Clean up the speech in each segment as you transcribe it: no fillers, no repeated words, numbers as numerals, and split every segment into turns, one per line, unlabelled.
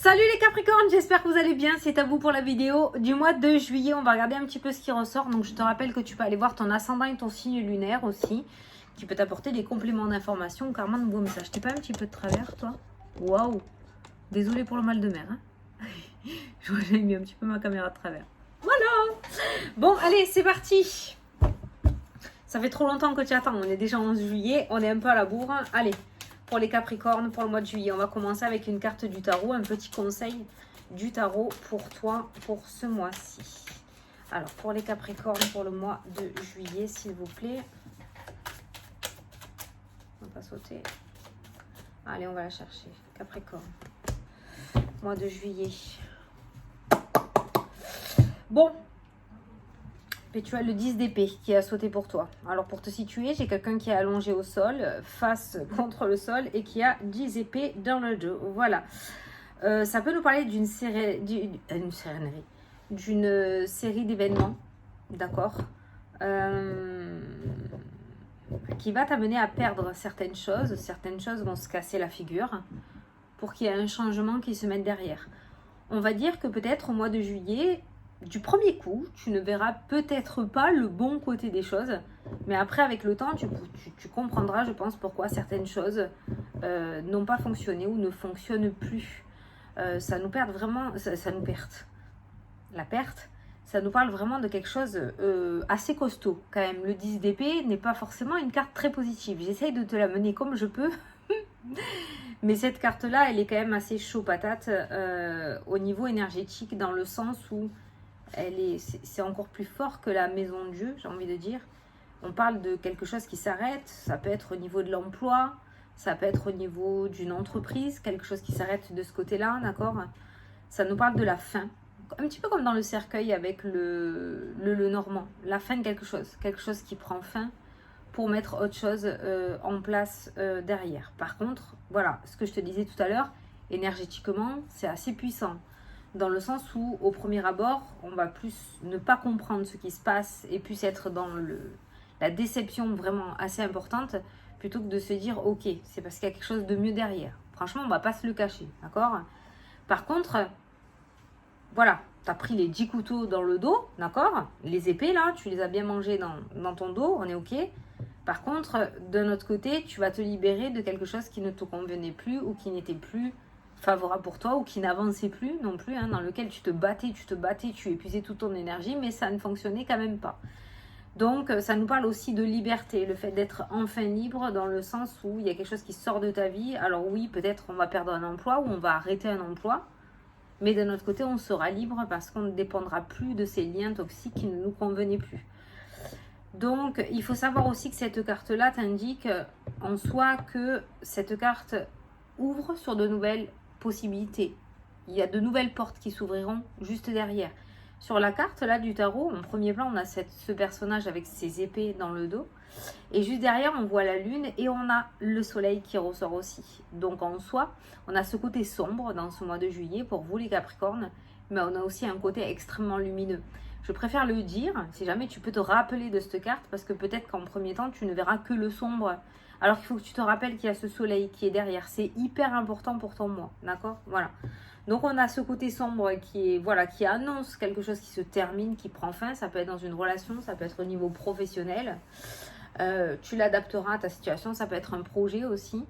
Salut les Capricornes, j'espère que vous allez bien. C'est à vous pour la vidéo du mois de juillet. On va regarder un petit peu ce qui ressort. Donc je te rappelle que tu peux aller voir ton ascendant et ton signe lunaire aussi, qui peut t'apporter des compléments d'information ou carrément de nouveaux messages. T'es pas un petit peu de travers toi? Waouh. Désolée pour le mal de mer. Hein. J'ai mis un petit peu ma caméra de travers. Voilà. Bon, allez, c'est parti. Ça fait trop longtemps que tu attends. On est déjà 11 juillet. On est un peu à la bourre. Allez. Pour les Capricornes, pour le mois de juillet, on va commencer avec une carte du tarot, un petit conseil du tarot pour toi, pour ce mois-ci. Alors, pour les Capricornes, pour le mois de juillet, s'il vous plaît. On va pas sauter. Allez, on va la chercher. Capricorne. Mois de juillet. Bon. Et tu as le 10 d'épée qui a sauté pour toi. Alors pour te situer, j'ai quelqu'un qui est allongé au sol, face contre le sol et qui a 10 épées dans le dos. Voilà. Ça peut nous parler d'une série d'événements, d'accord, qui va t'amener à perdre certaines choses. Certaines choses vont se casser la figure pour qu'il y ait un changement qui se mette derrière. On va dire que peut-être au mois de juillet, du premier coup, tu ne verras peut-être pas le bon côté des choses, mais après, avec le temps, tu comprendras, je pense, pourquoi certaines choses n'ont pas fonctionné ou ne fonctionnent plus. Ça nous perd vraiment, ça nous perd. La perte, ça nous parle vraiment de quelque chose assez costaud, quand même. Le 10 d'épée n'est pas forcément une carte très positive. J'essaye de te la mener comme je peux. Mais cette carte-là, elle est quand même assez chaud patate au niveau énergétique, dans le sens où c'est encore plus fort que la maison de Dieu, j'ai envie de dire. On parle de quelque chose qui s'arrête, ça peut être au niveau de l'emploi, ça peut être au niveau d'une entreprise, quelque chose qui s'arrête de ce côté-là, d'accord? Ça nous parle de la fin, un petit peu comme dans le cercueil avec le normand, la fin de quelque chose qui prend fin pour mettre autre chose en place derrière. Par contre, voilà, ce que je te disais tout à l'heure, énergétiquement, c'est assez puissant. Dans le sens où, au premier abord, on va plus ne pas comprendre ce qui se passe et plus être dans la déception vraiment assez importante, plutôt que de se dire, ok, c'est parce qu'il y a quelque chose de mieux derrière. Franchement, on va pas se le cacher, d'accord? Par contre, voilà, tu as pris les 10 couteaux dans le dos, d'accord? Les épées, là, tu les as bien mangées dans ton dos, on est ok. Par contre, d'un autre côté, tu vas te libérer de quelque chose qui ne te convenait plus ou qui n'était plus favorable pour toi ou qui n'avançait plus non plus, hein, dans lequel tu te battais, tu épuisais toute ton énergie, mais ça ne fonctionnait quand même pas. Donc, ça nous parle aussi de liberté, le fait d'être enfin libre dans le sens où il y a quelque chose qui sort de ta vie. Alors oui, peut-être on va perdre un emploi ou on va arrêter un emploi, mais d'un autre côté, on sera libre parce qu'on ne dépendra plus de ces liens toxiques qui ne nous convenaient plus. Donc, il faut savoir aussi que cette carte-là t'indique en soi que cette carte ouvre sur de nouvelles possibilités. Il y a de nouvelles portes qui s'ouvriront juste derrière. Sur la carte là du tarot, en premier plan, on a ce personnage avec ses épées dans le dos. Et juste derrière, on voit la lune et on a le soleil qui ressort aussi. Donc en soi, on a ce côté sombre dans ce mois de juillet pour vous les Capricornes, mais on a aussi un côté extrêmement lumineux. Je préfère le dire, si jamais tu peux te rappeler de cette carte, parce que peut-être qu'en premier temps, tu ne verras que le sombre, alors qu'il faut que tu te rappelles qu'il y a ce soleil qui est derrière. C'est hyper important pour ton mois, d'accord? Voilà. Donc on a ce côté sombre qui annonce quelque chose qui se termine, qui prend fin. Ça peut être dans une relation, ça peut être au niveau professionnel. Tu l'adapteras à ta situation, ça peut être un projet aussi.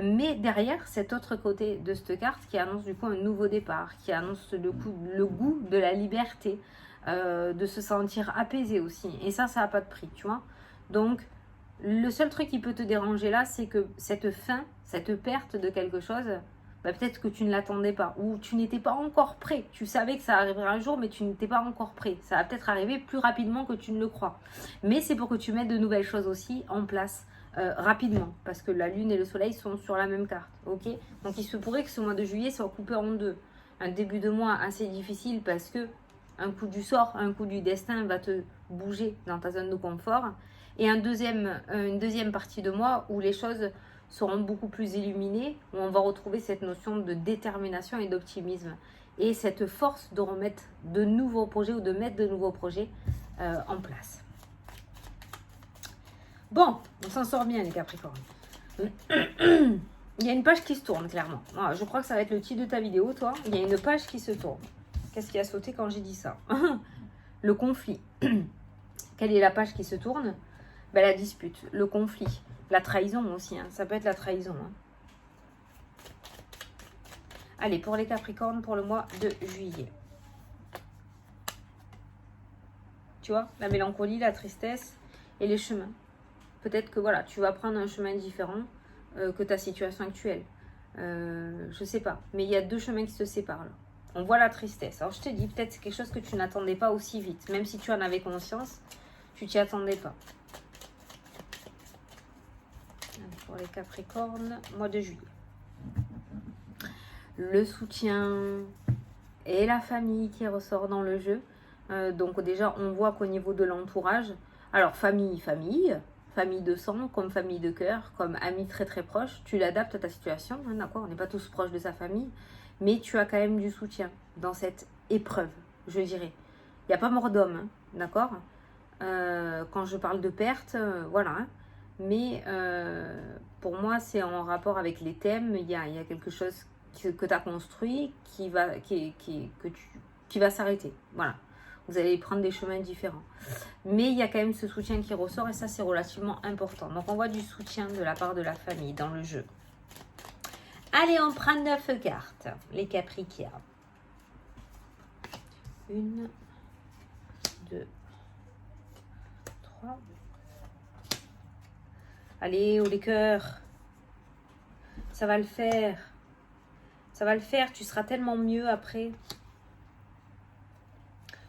Mais derrière, cet autre côté de cette carte qui annonce du coup un nouveau départ, qui annonce le goût de la liberté, de se sentir apaisé aussi. Et ça n'a pas de prix, tu vois. Donc, le seul truc qui peut te déranger là, c'est que cette fin, cette perte de quelque chose, bah, peut-être que tu ne l'attendais pas ou tu n'étais pas encore prêt. Tu savais que ça arriverait un jour, mais tu n'étais pas encore prêt. Ça va peut-être arriver plus rapidement que tu ne le crois. Mais c'est pour que tu mettes de nouvelles choses aussi en place rapidement, parce que la lune et le soleil sont sur la même carte, ok? Donc il se pourrait que ce mois de juillet soit coupé en deux. Un début de mois assez difficile parce que un coup du sort, un coup du destin va te bouger dans ta zone de confort. Et une deuxième partie de mois où les choses seront beaucoup plus illuminées, où on va retrouver cette notion de détermination et d'optimisme. Et cette force de remettre de nouveaux projets ou de mettre de nouveaux projets en place. Bon, on s'en sort bien les Capricornes. Il y a une page qui se tourne, clairement. Voilà, je crois que ça va être le titre de ta vidéo, toi. Il y a une page qui se tourne. Qu'est-ce qui a sauté quand j'ai dit ça? Le conflit. Quelle est la page qui se tourne? Ben, la dispute, le conflit, la trahison aussi. Hein. Ça peut être la trahison. Hein. Allez, pour les Capricornes, pour le mois de juillet. Tu vois, la mélancolie, la tristesse et les chemins. Peut-être que voilà, tu vas prendre un chemin différent que ta situation actuelle. Je sais pas. Mais il y a deux chemins qui se séparent là. On voit la tristesse. Alors je te dis, peut-être c'est quelque chose que tu n'attendais pas aussi vite. Même si tu en avais conscience, tu t'y attendais pas. Pour les Capricornes, mois de juillet. Le soutien et la famille qui ressort dans le jeu. Donc déjà, on voit qu'au niveau de l'entourage, alors famille de sang, comme famille de cœur, comme amis très très proches, tu l'adaptes à ta situation, hein, d'accord? On n'est pas tous proches de sa famille, mais tu as quand même du soutien dans cette épreuve, je dirais. Il n'y a pas mort d'homme, hein, d'accord? Quand je parle de perte, voilà, hein, mais pour moi, c'est en rapport avec les thèmes, il y a quelque chose que tu as construit qui va s'arrêter, voilà. Vous allez prendre des chemins différents. Mais il y a quand même ce soutien qui ressort et ça, c'est relativement important. Donc, on voit du soutien de la part de la famille dans le jeu. Allez, on prend 9 cartes. Les Capricornes. 1, 2, 3. Allez, oh les cœurs. Ça va le faire. Ça va le faire. Tu seras tellement mieux après.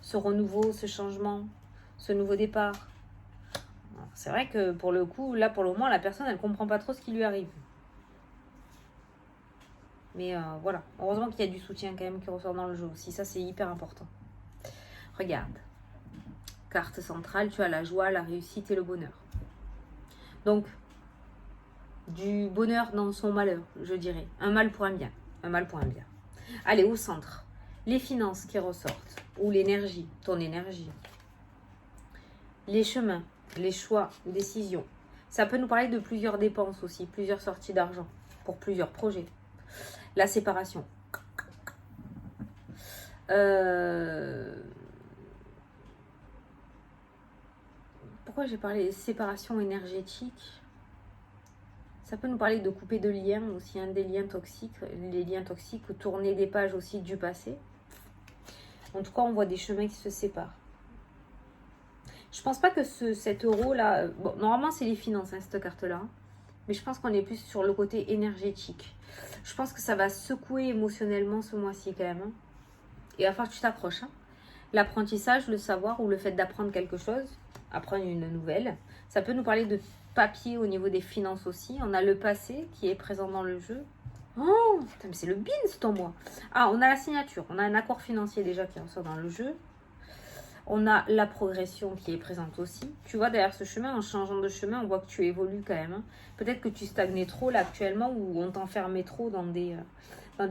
Ce renouveau, ce changement, ce nouveau départ. C'est vrai que pour le coup, là pour le moment, la personne, elle ne comprend pas trop ce qui lui arrive. Mais voilà, heureusement qu'il y a du soutien quand même qui ressort dans le jeu aussi. Ça, c'est hyper important. Regarde. Carte centrale, tu as la joie, la réussite et le bonheur. Donc, du bonheur dans son malheur, je dirais. Un mal pour un bien. Un mal pour un bien. Allez, au centre. Les finances qui ressortent, ou l'énergie, ton énergie. Les chemins, les choix, décisions. Ça peut nous parler de plusieurs dépenses aussi, plusieurs sorties d'argent pour plusieurs projets. La séparation. Pourquoi j'ai parlé de séparation énergétique? Ça peut nous parler de couper de liens aussi, hein, des liens toxiques, les liens toxiques, ou tourner des pages aussi du passé. En tout cas, on voit des chemins qui se séparent. Je pense pas que cet euro-là... Bon, normalement, c'est les finances, hein, cette carte-là. Mais je pense qu'on est plus sur le côté énergétique. Je pense que ça va secouer émotionnellement ce mois-ci quand même. Hein. Et il va falloir que tu t'accroches. Hein. L'apprentissage, le savoir ou le fait d'apprendre quelque chose, apprendre une nouvelle, ça peut nous parler de papier au niveau des finances aussi. On a le passé qui est présent dans le jeu. Oh, putain, mais c'est le BINS ton mois. Ah, on a la signature. On a un accord financier déjà qui ressort dans le jeu. On a la progression qui est présente aussi. Tu vois, derrière ce chemin, en changeant de chemin, on voit que tu évolues quand même. Hein. Peut-être que tu stagnais trop là actuellement ou on t'enfermait trop dans des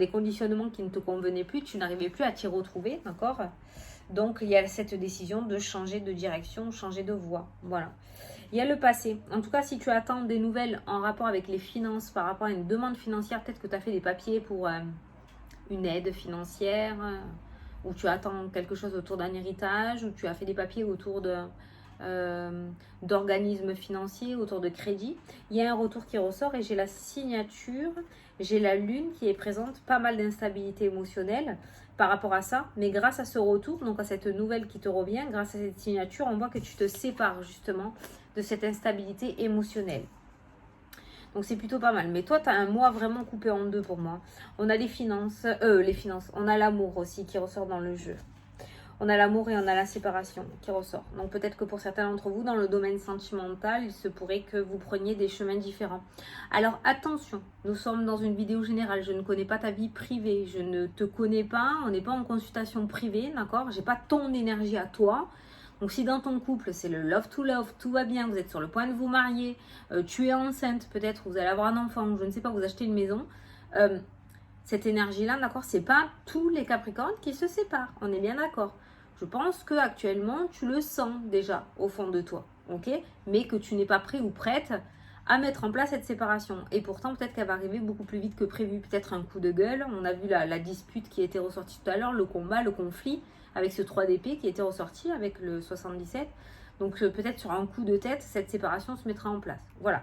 conditionnements qui ne te convenaient plus. Tu n'arrivais plus à t'y retrouver, d'accord? Donc, il y a cette décision de changer de direction, changer de voie. Voilà. Il y a le passé. En tout cas, si tu attends des nouvelles en rapport avec les finances, par rapport à une demande financière, peut-être que tu as fait des papiers pour une aide financière, ou tu attends quelque chose autour d'un héritage, ou tu as fait des papiers autour d'organismes financiers, autour de crédit. Il y a un retour qui ressort et j'ai la signature, j'ai la lune qui est présente, pas mal d'instabilité émotionnelle par rapport à ça, mais grâce à ce retour, donc à cette nouvelle qui te revient, grâce à cette signature, on voit que tu te sépares justement de cette instabilité émotionnelle. Donc c'est plutôt pas mal. Mais toi, tu as un mois vraiment coupé en deux pour moi. On a les finances, on a l'amour aussi qui ressort dans le jeu. On a l'amour et on a la séparation qui ressort. Donc peut-être que pour certains d'entre vous, dans le domaine sentimental, il se pourrait que vous preniez des chemins différents. Alors attention, nous sommes dans une vidéo générale. Je ne connais pas ta vie privée. Je ne te connais pas. On n'est pas en consultation privée, d'accord? J'ai pas ton énergie à toi. Donc si dans ton couple, c'est le love to love, tout va bien, vous êtes sur le point de vous marier, tu es enceinte, peut-être vous allez avoir un enfant, ou je ne sais pas, vous achetez une maison, cette énergie-là, d'accord, c'est pas tous les Capricornes qui se séparent, on est bien d'accord. Je pense que actuellement tu le sens déjà au fond de toi, ok, mais que tu n'es pas prêt ou prête à mettre en place cette séparation. Et pourtant, peut-être qu'elle va arriver beaucoup plus vite que prévu. Peut-être un coup de gueule. On a vu la dispute qui était ressortie tout à l'heure, le combat, le conflit, avec ce 3 d'épée qui était ressorti avec le 77. Donc peut-être sur un coup de tête, cette séparation se mettra en place. Voilà.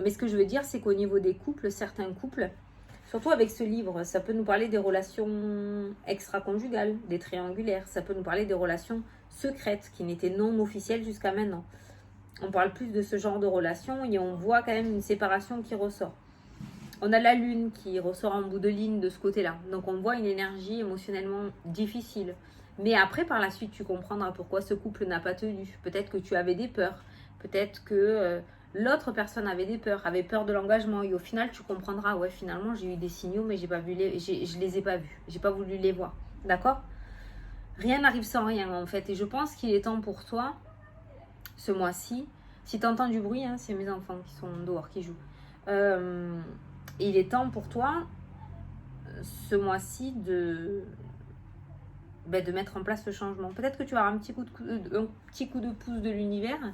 Mais ce que je veux dire, c'est qu'au niveau des couples, certains couples, surtout avec ce livre, ça peut nous parler des relations extra-conjugales, des triangulaires. Ça peut nous parler des relations secrètes qui n'étaient non officielles jusqu'à maintenant. On parle plus de ce genre de relation et on voit quand même une séparation qui ressort. On a la lune qui ressort en bout de ligne de ce côté-là. Donc on voit une énergie émotionnellement difficile. Mais après, par la suite, tu comprendras pourquoi ce couple n'a pas tenu. Peut-être que tu avais des peurs. Peut-être que l'autre personne avait des peurs, avait peur de l'engagement. Et au final, tu comprendras, ouais, finalement, j'ai eu des signaux, mais je les ai pas vus. J'ai pas voulu les voir. D'accord ? Rien n'arrive sans rien, en fait. Et je pense qu'il est temps pour toi, ce mois-ci, si tu entends du bruit, hein, c'est mes enfants qui sont dehors, qui jouent. Il est temps pour toi, ce mois-ci, de mettre en place ce changement. Peut-être que tu vas avoir un petit coup de pouce de l'univers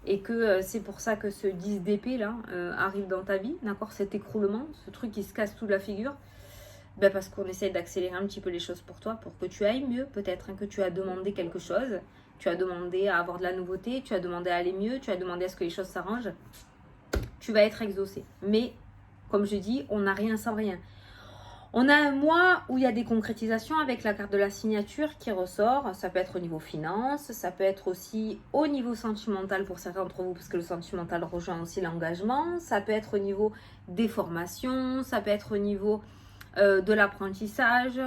et que c'est pour ça que ce 10 d'épée là arrive dans ta vie, d'accord, cet écroulement, ce truc qui se casse toute la figure. Parce qu'on essaie d'accélérer un petit peu les choses pour toi, pour que tu ailles mieux peut-être, hein, que tu as demandé quelque chose, tu as demandé à avoir de la nouveauté, tu as demandé à aller mieux, tu as demandé à ce que les choses s'arrangent, tu vas être exaucé. Mais, comme je dis, on n'a rien sans rien. On a un mois où il y a des concrétisations avec la carte de la signature qui ressort. Ça peut être au niveau finance, ça peut être aussi au niveau sentimental pour certains d'entre vous, parce que le sentimental rejoint aussi l'engagement. Ça peut être au niveau des formations, ça peut être au niveau de l'apprentissage,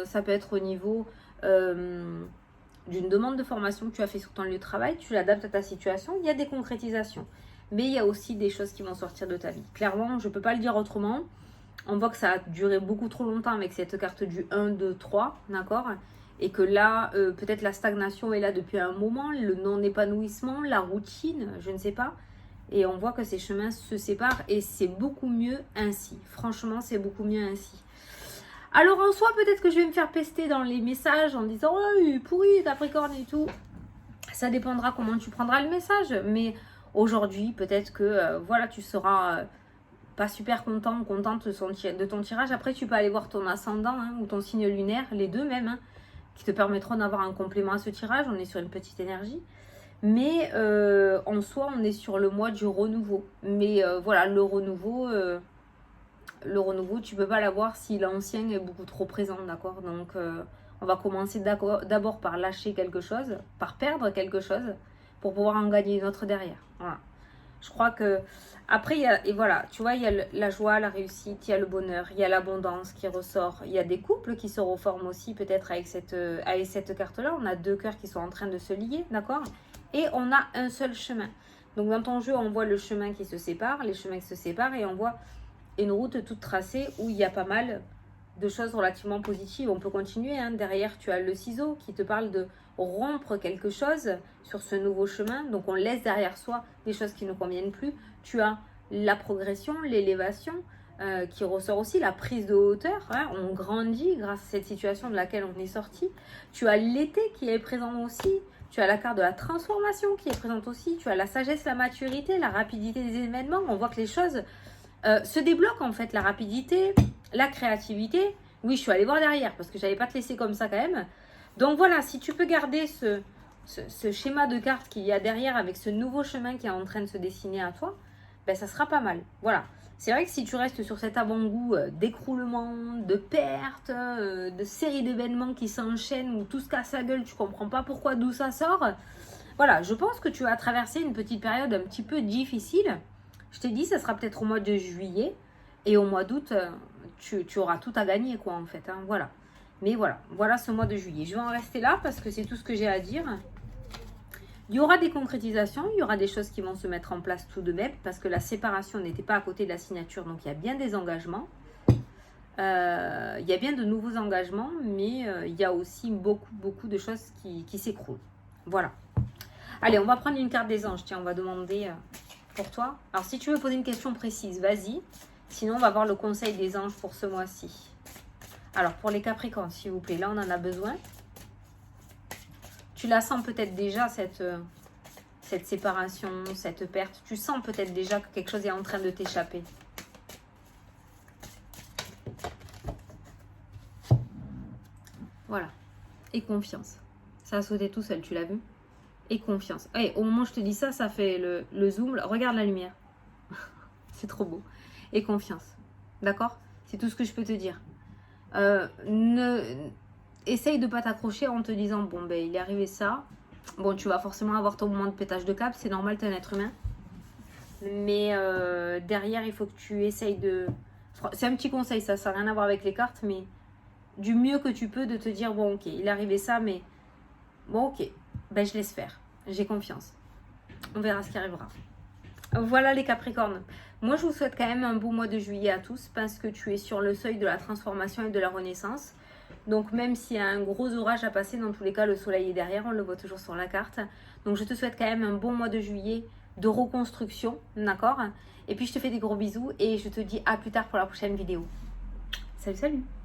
ça peut être au niveau d'une demande de formation que tu as fait sur ton lieu de travail, tu l'adaptes à ta situation, il y a des concrétisations. Mais il y a aussi des choses qui vont sortir de ta vie. Clairement, je ne peux pas le dire autrement. On voit que ça a duré beaucoup trop longtemps avec cette carte du 1, 2, 3, d'accord ? Et que là, peut-être la stagnation est là depuis un moment, le non-épanouissement, la routine, je ne sais pas. Et on voit que ces chemins se séparent et c'est beaucoup mieux ainsi. Franchement, c'est beaucoup mieux ainsi. Alors en soi, peut-être que je vais me faire pester dans les messages en disant « Oh, il est pourri, Capricorne et tout ». Ça dépendra comment tu prendras le message. Mais aujourd'hui, peut-être que voilà, tu seras pas super contente de ton tirage. Après, tu peux aller voir ton ascendant hein, ou ton signe lunaire, les deux même, hein, qui te permettront d'avoir un complément à ce tirage. On est sur une petite énergie. Mais en soi, on est sur le mois du renouveau. Mais voilà, le renouveau, tu peux pas l'avoir si l'ancien est beaucoup trop présent, d'accord ? Donc, on va commencer d'abord par lâcher quelque chose, par perdre quelque chose, pour pouvoir en gagner une autre derrière. Voilà. Je crois que après, il y a la joie, la réussite, il y a le bonheur, il y a l'abondance qui ressort. Il y a des couples qui se reforment aussi peut-être avec cette carte-là. On a deux cœurs qui sont en train de se lier, d'accord ? Et on a un seul chemin. Donc dans ton jeu, on voit le chemin qui se sépare, les chemins qui se séparent et on voit une route toute tracée où il y a pas mal de choses relativement positives. On peut continuer. Hein. Derrière, tu as le ciseau qui te parle de rompre quelque chose sur ce nouveau chemin. Donc, on laisse derrière soi des choses qui ne conviennent plus. Tu as la progression, l'élévation qui ressort aussi, la prise de hauteur. Hein. On grandit grâce à cette situation de laquelle on est sorti. Tu as l'été qui est présent aussi. Tu as la carte de la transformation qui est présente aussi. Tu as la sagesse, la maturité, la rapidité des événements. On voit que les choses se débloquent en fait. La rapidité, la créativité. Oui, je suis allée voir derrière parce que je n'allais pas te laisser comme ça quand même. Donc voilà, si tu peux garder ce schéma de cartes qu'il y a derrière avec ce nouveau chemin qui est en train de se dessiner à toi, ça sera pas mal. Voilà. C'est vrai que si tu restes sur cet avant-goût d'écroulement, de perte, de série d'événements qui s'enchaînent où tout se casse la gueule, tu comprends pas pourquoi, d'où ça sort. Voilà, je pense que tu vas traverser une petite période un petit peu difficile. Je t'ai dit, ça sera peut-être au mois de juillet et au mois d'août, tu auras tout à gagner quoi en fait. Hein, voilà. Mais voilà ce mois de juillet. Je vais en rester là parce que c'est tout ce que j'ai à dire. Il y aura des concrétisations, il y aura des choses qui vont se mettre en place tout de même parce que la séparation n'était pas à côté de la signature, donc il y a bien des engagements. Il y a bien de nouveaux engagements, mais il y a aussi beaucoup de choses qui s'écroulent. Voilà. Allez, on va prendre une carte des anges. Tiens, on va demander pour toi. Alors, si tu veux poser une question précise, vas-y. Sinon, on va voir le conseil des anges pour ce mois-ci. Alors, pour les Capricornes, s'il vous plaît, là, on en a besoin. Tu la sens peut-être déjà, cette cette séparation, cette perte. Tu sens peut-être déjà que quelque chose est en train de t'échapper. Voilà. Et confiance. Ça a sauté tout seul, tu l'as vu? Et confiance. Et au moment où je te dis ça, ça fait le zoom. Regarde la lumière. C'est trop beau. Et confiance. D'accord? C'est tout ce que je peux te dire. Essaye de ne pas t'accrocher en te disant, bon, ben, il est arrivé ça. Bon, tu vas forcément avoir ton moment de pétage de câble. C'est normal, tu es un être humain. Mais derrière, il faut que tu essayes de... C'est un petit conseil, ça n'a rien à voir avec les cartes, mais du mieux que tu peux de te dire, bon, ok, il est arrivé ça, mais bon, ok, ben, je laisse faire. J'ai confiance. On verra ce qui arrivera. Voilà les Capricornes. Moi, je vous souhaite quand même un beau mois de juillet à tous parce que tu es sur le seuil de la transformation et de la renaissance. Donc, même s'il y a un gros orage à passer, dans tous les cas, le soleil est derrière. On le voit toujours sur la carte. Donc, je te souhaite quand même un bon mois de juillet de reconstruction. D'accord? Et puis, je te fais des gros bisous et je te dis à plus tard pour la prochaine vidéo. Salut, salut!